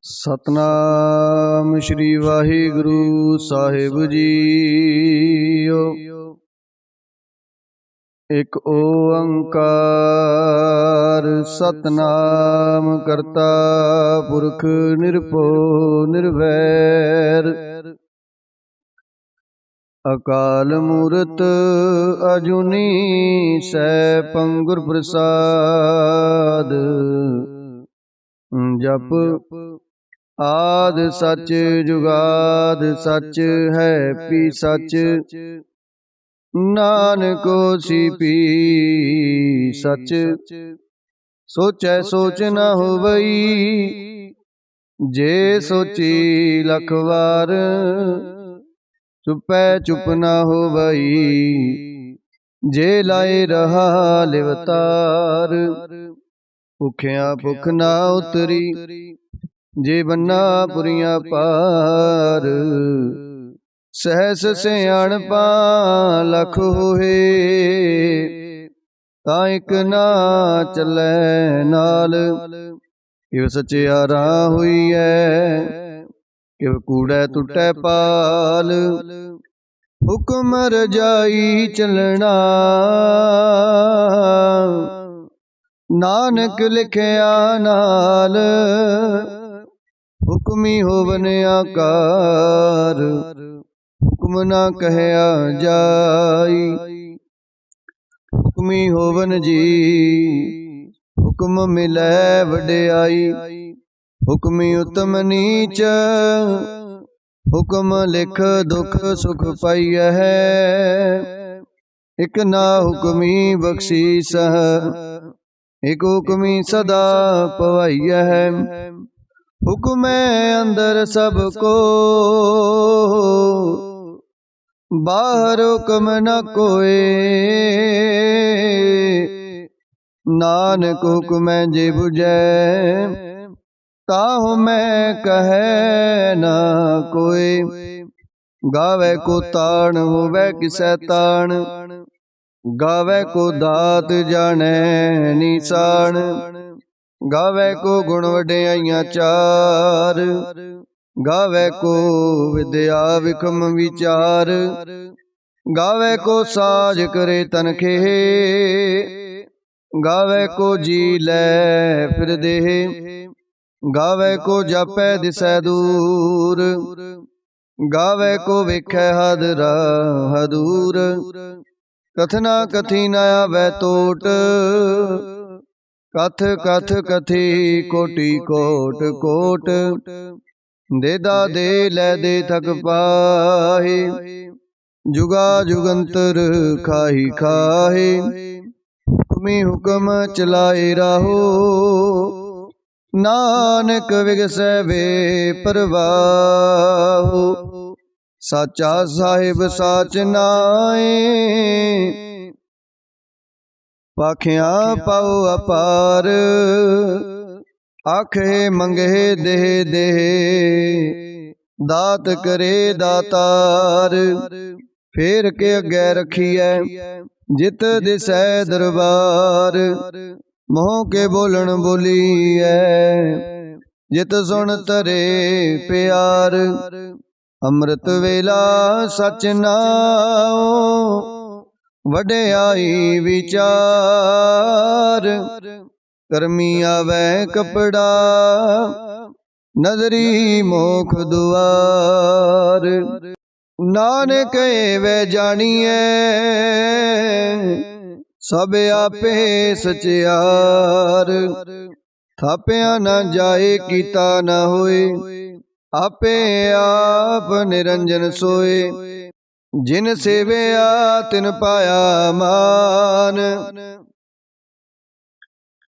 सतनाम श्री वाहिगुरु साहिब जीओ। एक ओंकार सतनाम करता पुरख निरभो निर्वैर। अकाल मूरत अजूनी सैभं गुर प्रसाद। जप आद सच जुगाद सच है पी सच। नानक होसी पी सच। सोचै सोच न होवई जे सोची लख वार। चुपै चुप न होवई जे लाए रहा लिवतार। भुखिया भुख ना उतरी जे बन्ना पुरिया पार। सहस सियाणपा लख होए ता इक ना चलै नाल। इव सचियारा हुई है इव कूड़ै टुटै पाल। हुक्म रजाई चलना नानक लिखिया नाल। हुक्मी होवन आकार हुक्म ना कहया जाई। हुक्मी होवन जी हुक्म मिलै वड्याई। हुक्मी उत्तम नीच हुक्म लिख दुख सुख पाइय है। इक ना हुक्मी बख्शीस एक हुक्मी सदा पवाइय है। हुक्म अंदर सबको बाहर हुक्म न कोय। नानक हुक्म जे बुझै ताहु मैं कहे ना कोय। गावे को ताण होवे किसै ताण। गावे को दात जाने निशान। गावे को गुण वड्याइयां चार। गावे को विद्या विखम विचार। गावे को साज करे तनखे। गावे को जी लै फिर देह। गावे को जापै दिसै दूर। गावे को वेखै हादरा हदूर। कथना कथी न आवे टोट। कथ कथ कथी कोटि कोट कोट। देदा दे लै दे थक पाहे। जुगा जुगंतर खाही खाहे। हुक्मी हुक्म चलाए राहो नानक विगसै वे परवाहो। साचा साहिब साच नाए पाखिया पाओ अपार। आखे मंगे देह देह दात करे दातार। फेर के अगे रखिए जित दिसै दरबार। मोह के बोलन बोलीए जित सुन तरे प्यार। अमृत वेला सच नाओ वड्याई विचार। करमी आवे कपड़ा नजरी मोख दुआर। नानक वे जानिए सब आपे सचियार। थापिया न जाए कीता न होए आपे आप निरंजन सोए। जिन सेविया तिन पाया मान।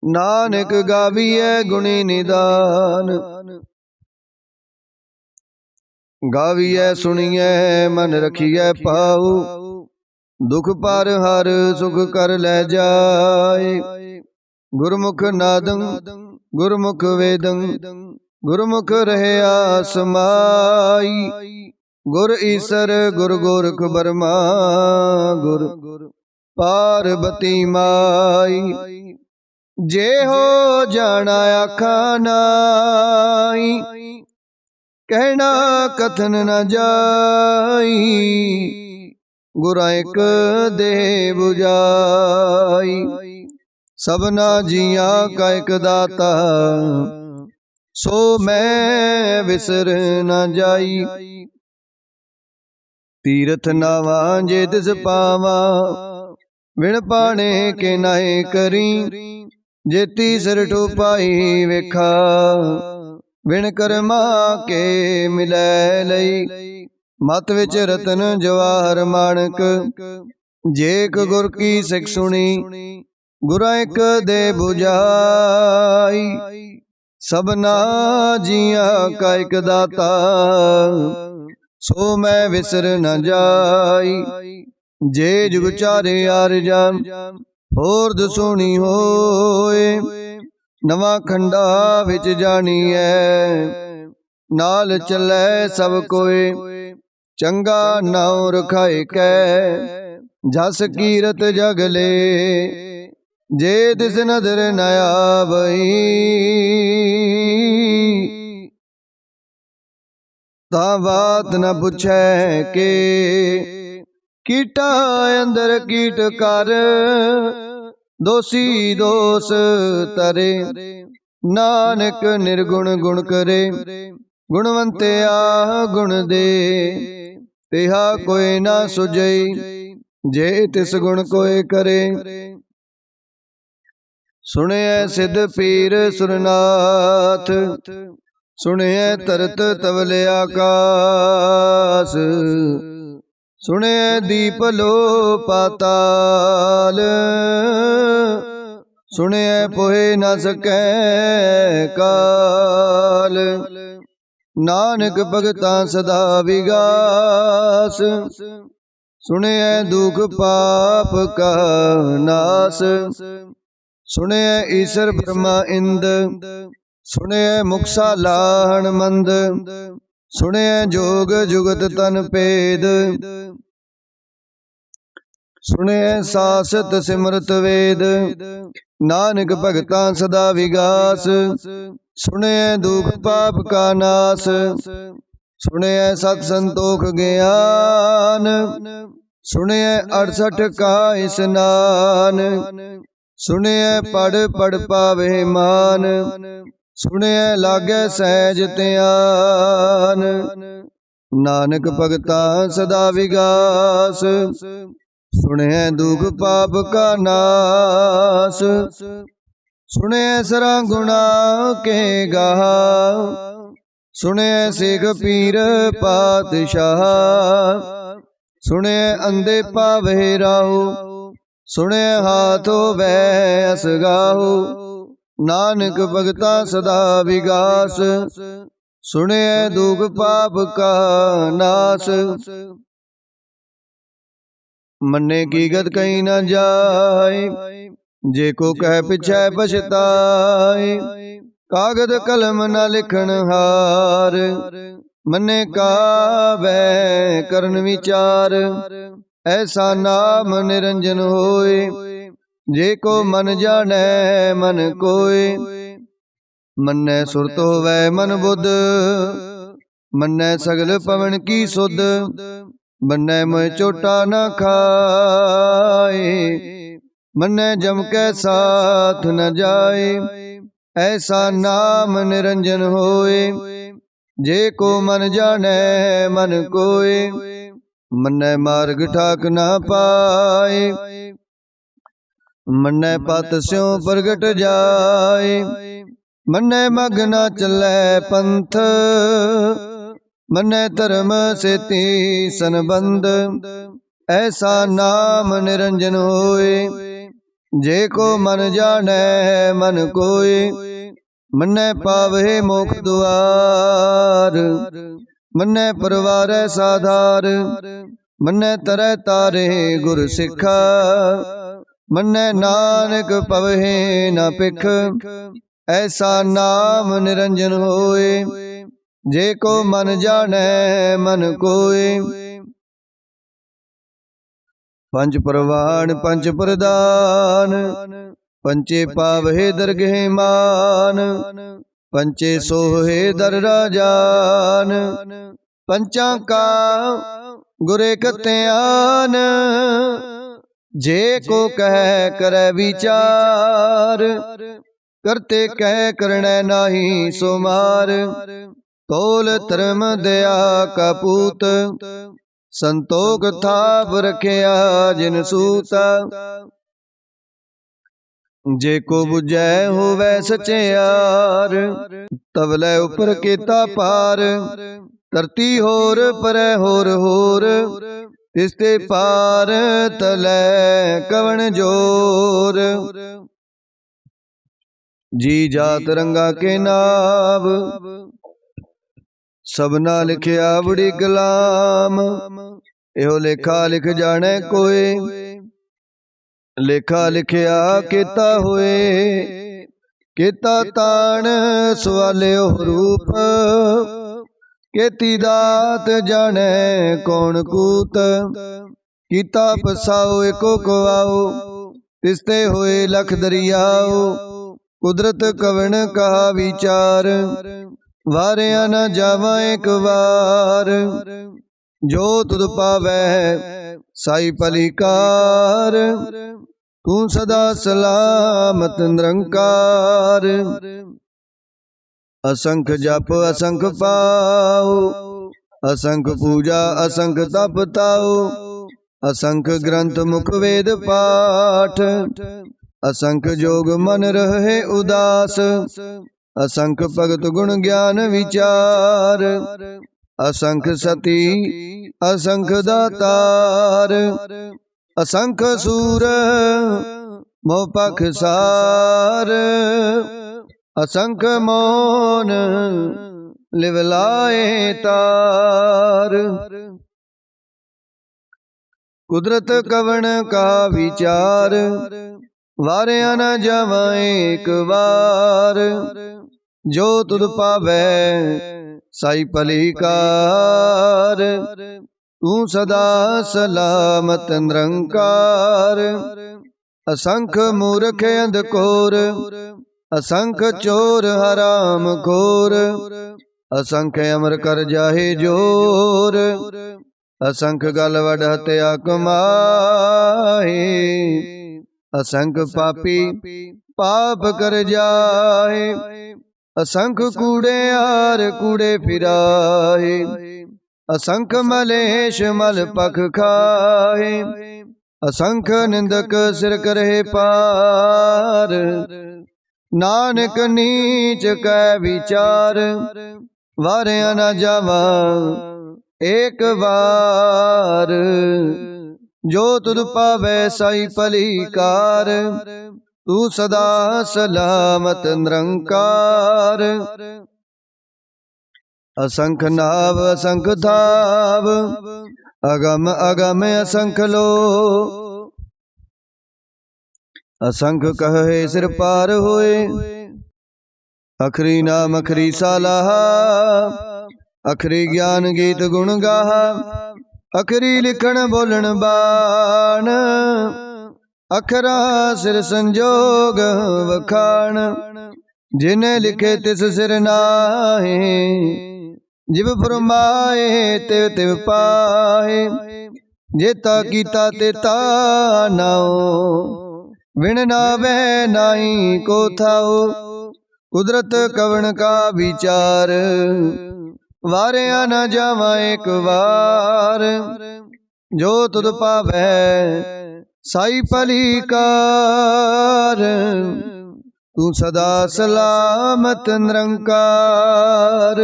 नानक गाविए गुणी निदान। गाविए सुनिए मन रखिए पाऊ। दुख पार हर सुख कर ले जाए। गुरमुख नादं गुरमुख वेदं गुरमुख रहया समाई। गुर ईसर गुर गोरख बर्मा गुर पार्वती माई। जे हो जाना आखा नाई, कहना कथन न जाई, गुरा एक दे बुझाई। सबना जिया का एक दाता, सो मैं विसर न जाई। तीरथ नावा जे तिस पावा, विण पाने के नाए करी। जे तीसर ठोपाई वेखा, विण कर्मा के मिलै लई। मत विच रतन जवाहर माणक, जेक गुर की सिख सुनी, गुरा एक दे बुझाई। सबना जिया का एक दाता, सो मैं विसर न जाई। जे जुग चारे आरजा, होर दसोनी होए। नवा खंडा विच जानिए, नाल चलै सब कोए। चंगा नाउ रखाए कै, जस कीरत जगले। जे तिस नदर न आवई, ता बात न पुछै के। कीटा अंदर कीट कर, दोषी दोष तरे। नानक निर्गुण गुण करे, गुणवंते आ गुण दे। तेहा कोई ना सुझई, जे तिस गुण कोई करे। सुने सिद्ध पीर सुरनाथ, सुने तरत तवले आकाश। सुने दीप लो पाताल, सुने पोहे न सकै काल। नानक भगता सदा विगास, सुने दुख पाप का नाश। सुने ईश्वर ब्रह्मा इंद, सुने मुक्सा लाहण मंद। सुने जोग जुगत तन पेद, सुने सासत सिमरत वेद। नानक भगता सदा विगास, सुने दुख पाप का नाश। सुने सत संतोख ज्ञान, सुने 68 का स्नान। सुने पढ़ पढ़ पावे मान, सुने लागे सहज त्यान। नानक भगता सदा विगास, सुने दुख पाप का नाश। सुने सरा गुणा के गाह, सुने सिख पीर पातशाह। सुने अंधे पावे राहु, सुने हाथों वै असगाहु। नानक भगता सदा विगास, सुने दुख पाप का नाश। मन्ने की गत कहीं न जाए, जे को कह पिछै पछताए। कागद कलम न लिखन हार, मन्ने का वै करन विचार। ऐसा नाम निरंजन होए, जे को मन जाने मन कोय। मन्ने सुरत होवै मन बुध, मन्ने सगल पवन की सुध। मन्ने मोह चोटा न खाए, मन्ने जम के साथ न जाए। ऐसा नाम निरंजन होए, जे को मन जाने मन कोय। मन्ने मार्ग ठाक न पाए, मन्ने पत स्यों प्रगट जाए। मन्ने मग न चलै पंथ, मन्ने धर्म सेती संबंध। ऐसा नाम निरंजन होए, जे को मन जाने मन कोय। मन्ने पावे मोख दुआर, मन्ने परवारै साधार। मन्ने तरह तारे गुर सिखा, मन्ने नानक पवहे न पिख। ऐसा नाम निरंजन होए, जे को मन जाने मन कोय। पंच परवान पंच प्रदान, पंचे पावहे दरगहे मान, पंचे सोहे दर राजान, पंचा का गुरे कत्यान, जे को कह करे विचार, करते कह करने नाही सोमार, तोल धर्म दया का पूत, संतोख थाप रखिया जिन सूता, जे को बुझै होवै सचेयार, तवलै उपर केता पार, धरती होर परै होर होर, तिसते पार तलै कवन जोर, जी जात रंगा के नाव, सबना लिखिया बड़ी गुलाम, एहो लेखा लिख जाने कोई, लेखा लिखिया केता होए, केता ताण सवाले रूप, केती दात जाने कौन कूत, कीता पसाओ एको कवाओ, तिसते होए लख दरियाओ, कुदरत कवन कहा विचार, वारिया न जावा एक बार, जो तुद पावै साई पलिकार, तू सदा सलामत निरंकार, असंख जप असंख पाओ, असंख पूजा असंख तप ताओ, असंख ग्रंथ मुख वेद पाठ, असंख जोग मन रहे उदास, असंख भगत गुण ज्ञान विचार, असंख सती असंख दातार, असंख सूर मोह पखसार, असंख मौन लिवलाए तार, कुदरत कवन का विचार, वारिया न जावा एक बार, जो तुद पावै साई पलिकार, तू सदा सलामत निरंकार, असंख मूर्ख अंधकोर, असंख चोर हराम खोर, असंख अमर कर जाहे जोर, असंख गल वड हत्या कमाए, असंख पापी पाप कर जाए, असंख कूड़े यार कूड़े फिराए, असंख मलेश मल पख खाए, असंख निंदक सिर करे पार, नानक नीच कै विचार, वारिया न जावा एक बार, जो तुद पावै साई पलिकार, तू सदा सलामत निरंकार, असंख नाव असंख धाव, अगम अगम असंख लो, असंख कहे सिर पार होए, अखरी नाम अखरी सालाहा, अखरी ज्ञान गीत गुण गाहा, अखरी लिखण बोलन बाण, अखरा सिर संजोग वखाण, जिन्हें लिखे तिस सिर नाहे, जिव फरमाए तिव तिव पाए, जेता कीता तेता नाओ, विण नावे नाई को थाओ, कुदरत कवन का विचार, वारिया न जावा एक बार, जो तुद पावै साई पलिकार, तू सदा सलामत निरंकार,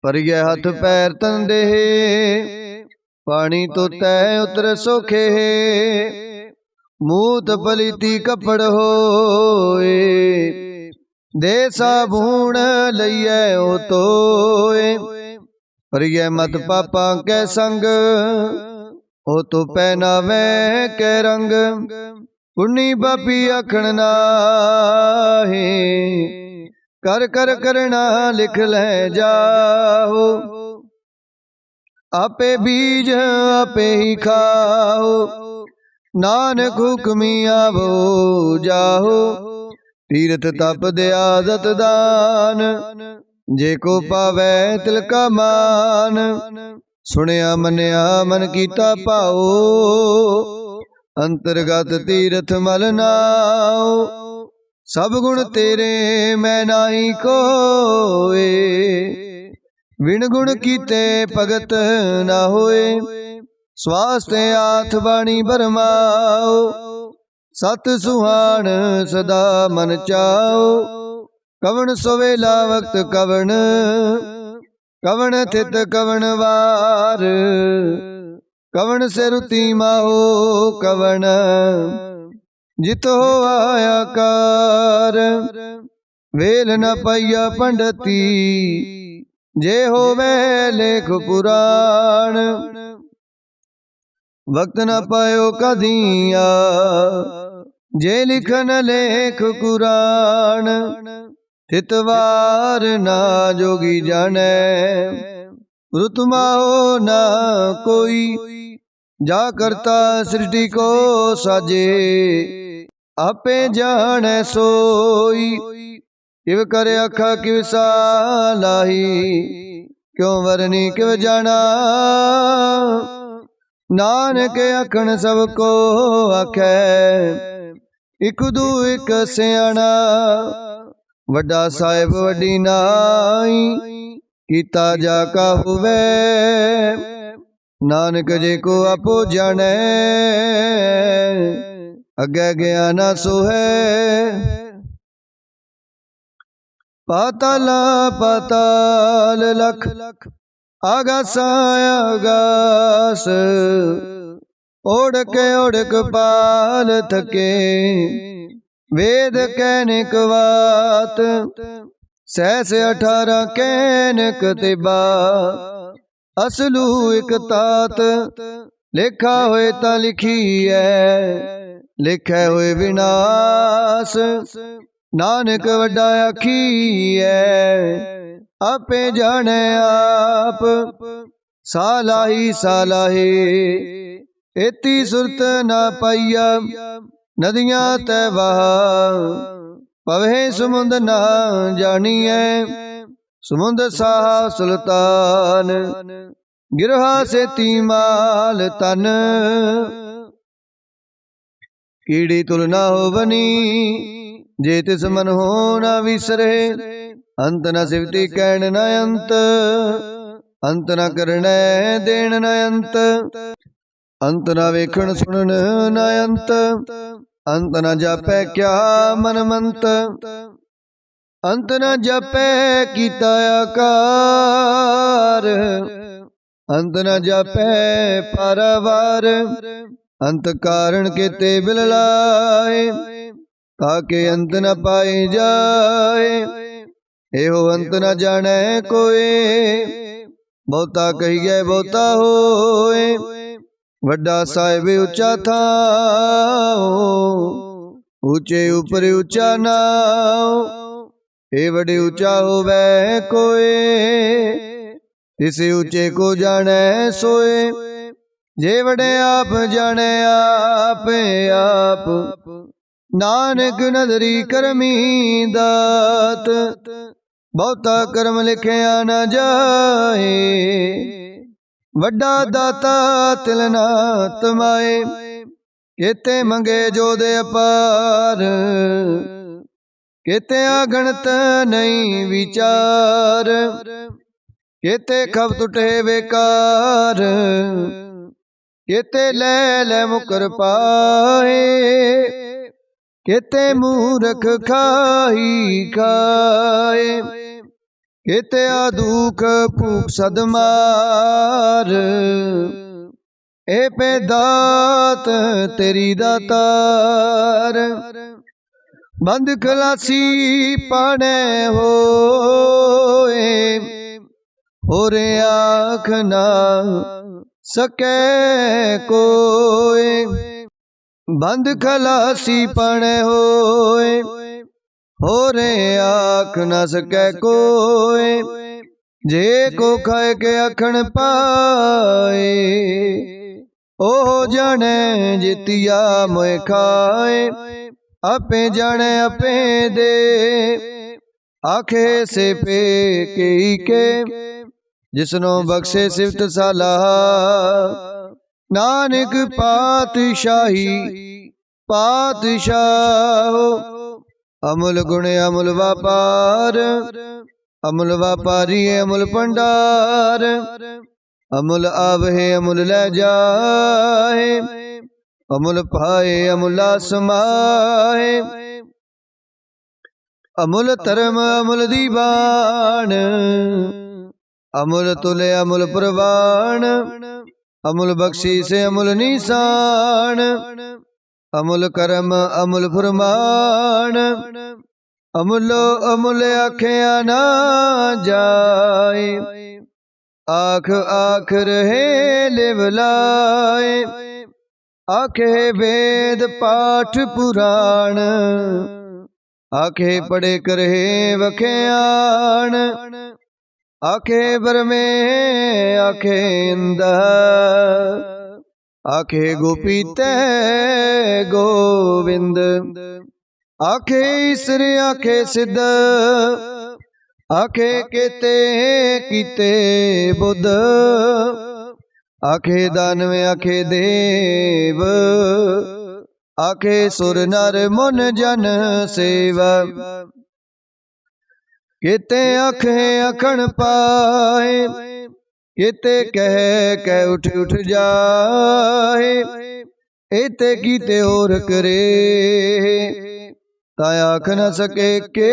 परिगे हथ पैर तन दे, पानी तो तै उतर सोखे, मूत पलीती कपड़ होए, दे साबून लइए ओ तोए, परिगे मत पापा के संग, ओ तो पहनावे के रंग, पुन्नी बापी आखण नाहे, कर कर करना लिख ले जाओ, आपे बीज आपे ही खाओ, नानक हुक्मी आवो जाहो, तीर्थ तप दया दत दान। जे को पावै तिल का मान, सुनिया मनिया मन कीता पाओ, अंतर्गत तीर्थ मल नाओ। सब गुण तेरे मैं नाही कोए, बिन गुण कीते भगत ना होए। स्वास्थ्य आठ बाणी बरमाओ, सत सुहान सदा मन चाओ। कवन सवेला वक्त कवन, कवन थित कवन वार। कवन से रुति माहो कवन, जित हो आया कार। वेल न पाइया पंडती, जे होवे लेख पुराण। वक्त न पायो कदिया, जे लिखन लेख कुरान। थितवार ना जोगी जाने, रुतमा हो ना कोई। जा करता सृष्टि को साजे, आपे जाने सोई। किव करे अखा किव सालाही, क्यों वरनी किव जाना। नानक अखण सबको आखे, इक दू इक सियाणा। वड्डा साहिब वड्डी नाई, कीता जा का हुवे। नानक जे को आपो जाने, अगे ज्ञान सोहे। पाताल पाताल लख, आगास आगास। ओढ़क पाल थके, वेद कैनिक वात। सहस 18 कैनिक तिबा, असलू एक तात। लिखा होए ता लिखी है, लिखे होए विनाश। नानक वड्डा आखी है, आपे जाने आप। सालाही सालाही, एती सुरत ना पाइया। नदियां तै बहा, पवे समुंद ना जानिए। समुंद साहा सुल्तान, गिरहा से तीमाल तन। कीड़ी तुल ना हो बनी, जे तिस मन हो ना विसरे। अंत न सिवती कहण न अंत, अंत न करने देण न अंत। अंत न वेखण सुनन न अंत, अंत न जापै क्या मन मंत। अंत न जापै कीता आकार, अंत न जापै पारावार। अंत कारण केते बिललाए, ताके अंत न पाए जाए। एहो अंत न जाने कोई, बहुता कहिए बहुता होए। वड्डा साहिब ऊंचा था, ऊंचे ऊपर ऊंचा नाओ। ए बड़े ऊंचा होवे कोई, इस ऊंचे को जाने सोए। जे बड़े आप जाने आप आप, नानक नदरी करमी दात। बहुता कर्म लिखिया न जाए, वड्डा दाता तिल ना तमाए। केते मंगे जो दे अपार, केते आगणत नहीं विचार। केते खब टूटे बेकार, केते ले ले मुकर पाए। केते मूरख खाई खाए, केते आदुख भूख सदमार। ए पे दात तेरी दातार, बंद खलासी पाने होए। होरे आँख ना सके कोई, बंद खलासी पणे होए। होरे आँख न सके कोई, जे को खाए के अखण पाए। ओह जाने जितिया मोए खाए, आपे जाने आपे दे, आखे से पे के जिसनो बख्शे सिफत सलाह, नानक पातशाही पातशाह। अमुल गुण अमुल व्यापार, अमुल व्यापारी अमुल भंडार, अमुल आवहे अमुल ले जाए, अमुल पाए अमुल समाए। अमुल धर्म अमुल दीवान, अमुल तुले अमुल प्रवान, अमुल बख्शी से अमुल निशान, अमुल करम अमुल फरमान, अमुलो अमुल आख्या ना जाए, आख आख रहे लिवलाए, आखे वेद पाठ पुराण, आखे पढ़े करे वख्यान, आखे बरमे आखे इंद, आखे गोपी तै गोविंद, आखे ईश्वर आखे सिद्ध, आखे केते कीते बुद्ध, आखे दानव आखे देव, आखे सुर नर मुन जन सेवा। केते आखे अखण पाए, केते कह उठ उठ जाए, एते कीते और करे, ताया आख न सके के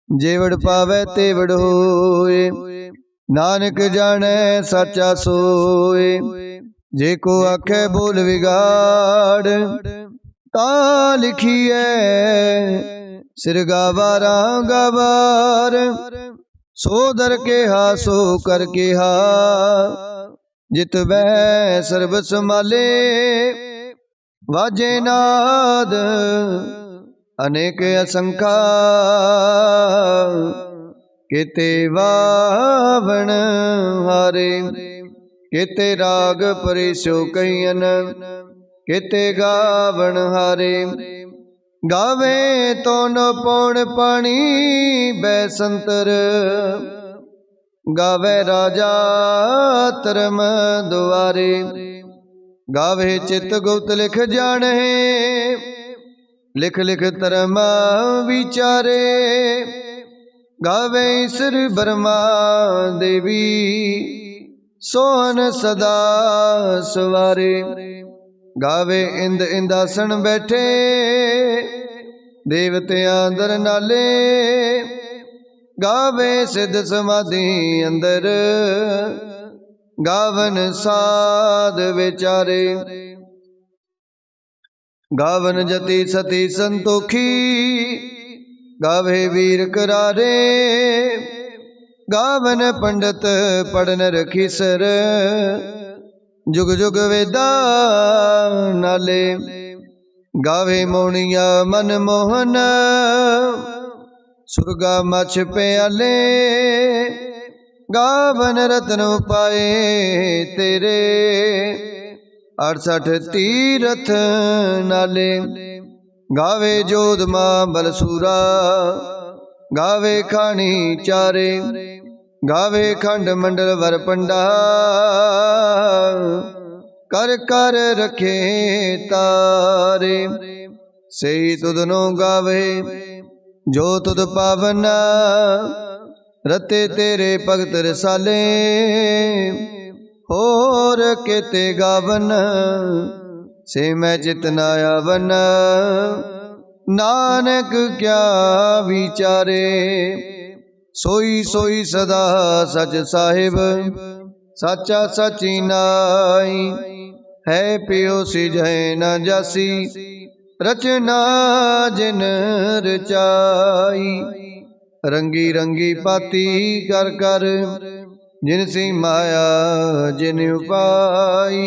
जेवड़ पावे तेवड़ होए, नानक जाने सच्चा सोए, जे को आखे बोल विगाड़, ता लिखिए सिर गावारा गवार, सो दर के हा सो कर के हा, जित वह सर्ब संभाले, वाजे नाद अनेक असंखा, केते वावण हारे, केते राग परिसो कहियन, केते गावण हारे। गावे तो न पौण पानी बैसंतर, गावे राजा धर्म दुआरे, गावे चित गुप्त लिख जाने, लिख लिख धर्म विचारे, गावे ईश्वर ब्रह्मा देवी, सोहन सदा सवारे, गावे इंद इंदासन बैठे, देवतियां दर नाले, गावे सिद्ध समाधि अंदर, गावन साध विचारे, गावन जति सती संतोखी, गावे वीर करारे, गावन पंडित पढ़न रखी सर, जुग जुग वेदा नाले, गावे मोनिया मन मोहन, सुरगा मछ प्याले, गावन रतन पाए तेरे, 68 तीरथ नाले, गावे जोध मां बलसूरा, गावे खानी चारे, गावे खंड मंडल वर पंडा, कर कर रखे तारे, सही तुदनो गावे जो तुद पावन, रते तेरे भगत रसाले, होर केते गावन, से मैं चितना आवन, नानक क्या विचारे, सोई सोई सदा सच साहिब, साचा सची नाई, है पियो सी जय न जासी, रचना जिन रचाई, रंगी रंगी पाती कर कर, जिनसी माया जिन उपाई,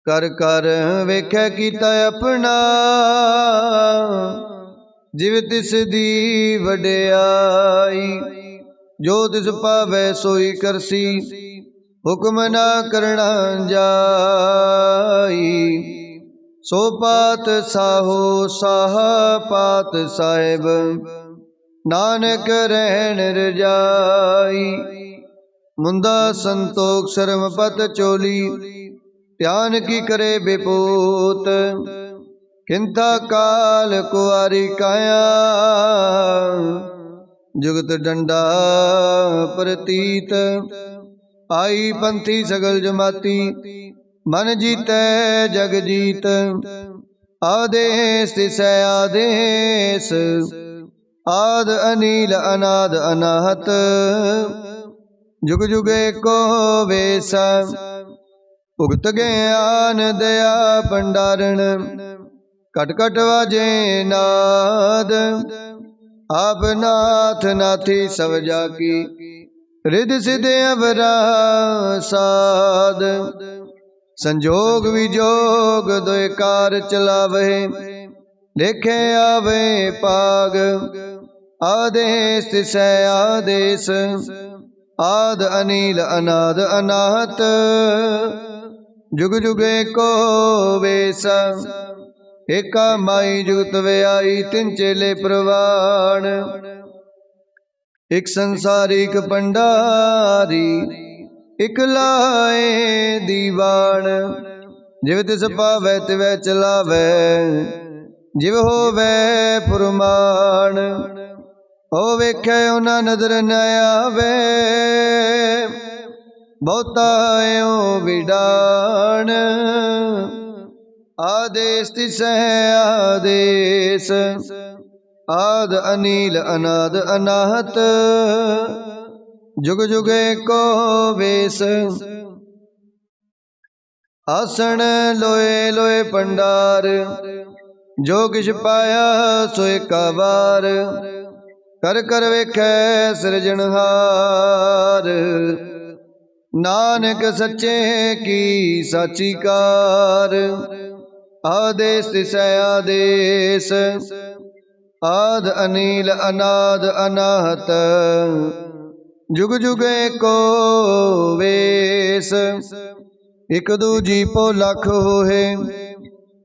कर कर वेख्या कीता अपना, जिव तिस दी वड्याई, जो तिस पावै सोई करसी, हुक्म ना करना जाई। सो पात साहो साहा पात साहिब, नानक रहन रजाई। मुंदा संतोख शर्म पत चोली, ध्यान की करे बेपूत। किंता काल कुआरी काया, जुगत डंडा प्रतीत। आई पंथी सगल जमाती, मन जीतै जग जीत। आदेश तिसै आदेश, आद अनील अनाद अनाहत। जुग जुग एको वेस, भुगत ज्ञान दया भंडारण। कट कट वाजे नाद, आप नाथ नाथी सब जाकी। रिद सिद्ध अवरा साध, संजोग विजोग दोय कार चलावे। लेखे आवे पाग, आदेश तिसै आदेश। आद अनील अनाद अनाहत, जुग जुग एको वेस। एका माई जुगत व्याई, तिन चेले प्रवाण। एक संसारी एक पंडारी, एक लाए दीवान। जिव तिस पावै तिवै चलावै, जिव होवै फुरमान। ओ वेख्या उना नजर न आवे, बहुता यो विडान। आदेश तिसै आदेश, आद अनील अनाद अनाहत। जुग जुग एको वेस, आसन लोए लोए भंडार। जो किछ पाया सो एका बार, कर कर वेखै सिरजनहार। नानक सच्चे की साची कार, आदेश तिसै आदेश। आद अनील अनाद अनाहत, जुग जुग एको वेस। एक दूजी पो लख होए,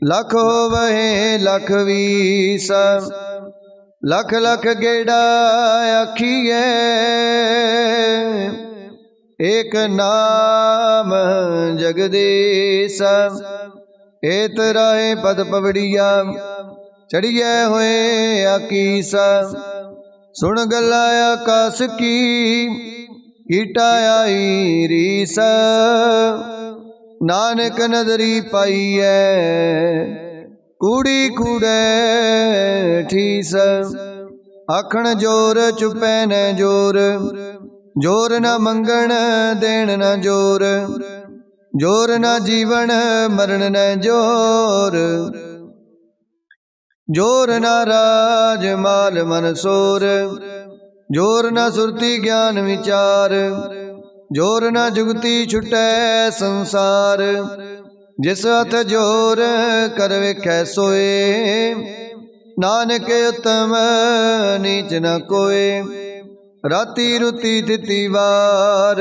लख होवहे लख वीस। लख लख गेड़ा आखिए, एक नाम जगदीश। एत राहे पद पवड़िया, चढ़िए हुए आकीसा। सुन गला आकाश की, कीटा आई रीस। नानक नदरी पाई है, कूड़ी कूड़े ठीस। आखण जोर चुपै न जोर, जोर न मंगण देण न जोर। जोर न जीवन मरण न जोर, जोर न राज माल मन सोर। जोर न सुरती ज्ञान विचार, जोर न जुगती छुटै संसार। जिस हथ जोर कर वेखै सोए, नानक उत्तम नीच न कोय। राती रुती तिथि वार,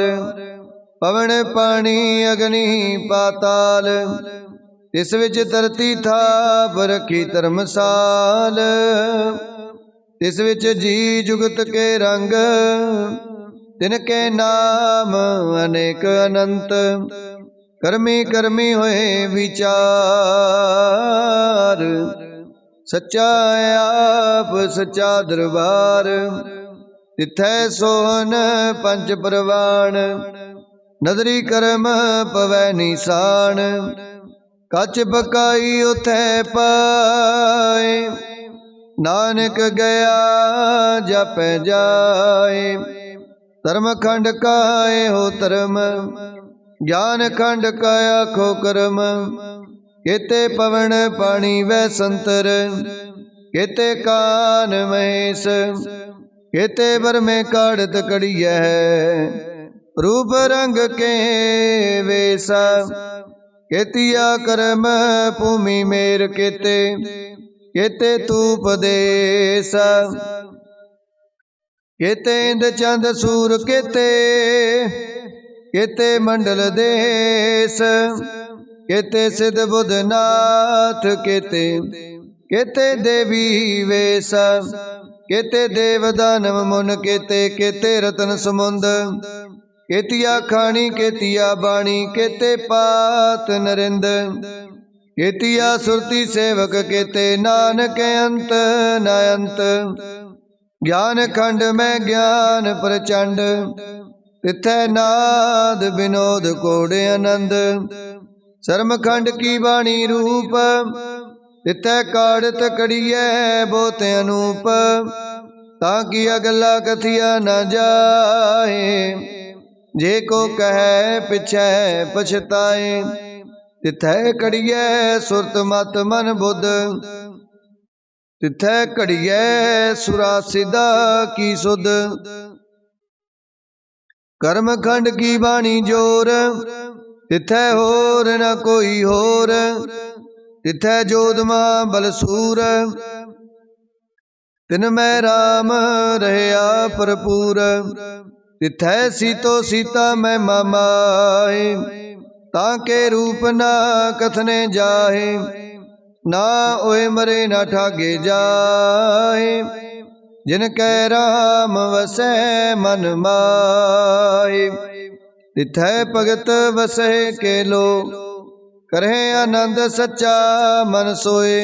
पवन पानी अग्नि पाताल। इस विच धरती थाप रखी धर्मसाल। इस विच जी जुगत के रंग, तिनके नाम अनेक अनंत। कर्मी कर्मी होए विचार, सच्चा आप सच्चा दरबार। तिथै सोहन पंच प्रवाण, नदरी कर्म पवै निशान। कच पकाई उथै पाए, नानक गया जापै जाए। धर्म खंड काए हो धर्म, ज्ञान खंड काया खो कर्म। केते पवन पानी वै संतर, केते कान महेश। केते बर में काढ़त कड़िया है, रूप रंग के वेसा। केतिया कर्म भूमि मेर केते, केते तूप देस। केते इंद चंद सूर केते, केते मंडल देश, केते सिद्ध बुध नाथ, केते केते देवी वेश, केते देव दानव मुन, केते केते रतन समुंद, केतिया खाणी केतिया बाणी, केते पात नरिंद, केतिया सुरती सेवक, केते नानक अंत न अंत। ज्ञान खंड में ज्ञान प्रचंड, तिथै नाद विनोद कोड़े आनंद। शर्म खंड की वाणी रूप, तिथै काढ़त कड़ियै बहुत अनूप। ताकि अगला कथिया न जाए, जे को कहे पिछै पछताए। तिथै कड़ियै सुरत मत मन बुध, तिथै कड़ियै सुरा सिदा की सुध। कर्म खंड की वाणी जोर, तिथै होर न कोई होर। तिथै जोधमा बलसूर, तिन मैं राम रहया भरपूर। तिथै सीतो सीता मैं मामाए, ताके रूप ना कथने जाहे। ना ओए मरे ना ठागे जाए, जिन कै राम वसै मन माए। तिथै भगत वसै के लो, करहे आनंद सच्चा मन सोए।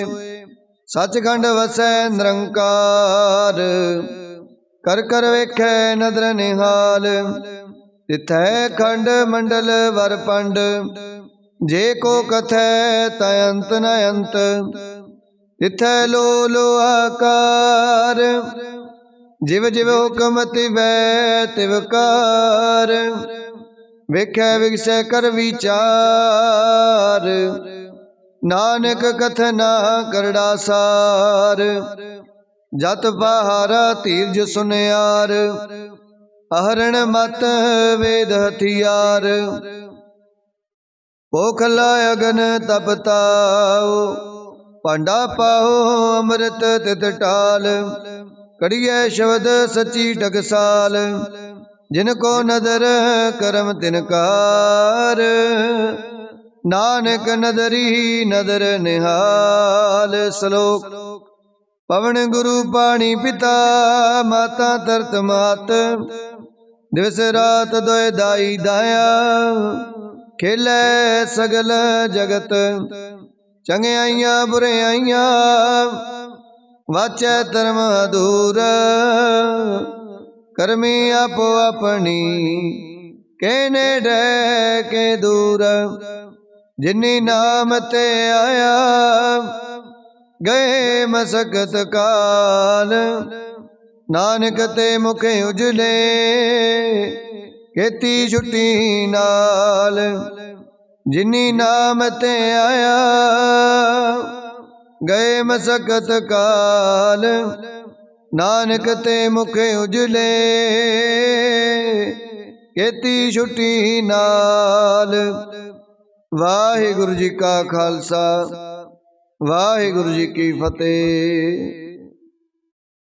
सचखंड वसै निरंकार, कर कर वेखै नदर निहाल। तिथै खंड मंडल वर पंड, जे को कथै तै अंत न अंत। तिथै लो लो आकार, जिव जिव हुक्म तिवै तिवकार। वेखै विगसै कर विचार, नानक कथना करड़ा सार। जत पहारा धीरज सुनियार, आहरण मत वेद हथियार। पोखला अगन तप ताओ, पांडा पाओ अमृत तित टाल। कड़ियै शब्द सच्ची टकसाल, जिनको नदर करम तिनकार। नानक नदरी नदर निहाल। श्लोक। पवन गुरु पाणी पिता, माता तरत मात। दिवस रात दोय दाई दाया, खेलै सगल जगत। चंगियाइयां बुरियाइयां, वाचै धर्म अधूर। करमी आपो अपनी, के नेड़े के दूर। जिन्नी नाम ते आया, गए मसकत काल। नानक ते मुख उजले, खेती छुट्टी नाल। जिन्नी नाम ते आया, गए मसकत काल। नानक ते मुख उजले, खेती छुट्टी नाल। वाहिगुरु जी का खालसा, वाहिगुरु जी की फतेह।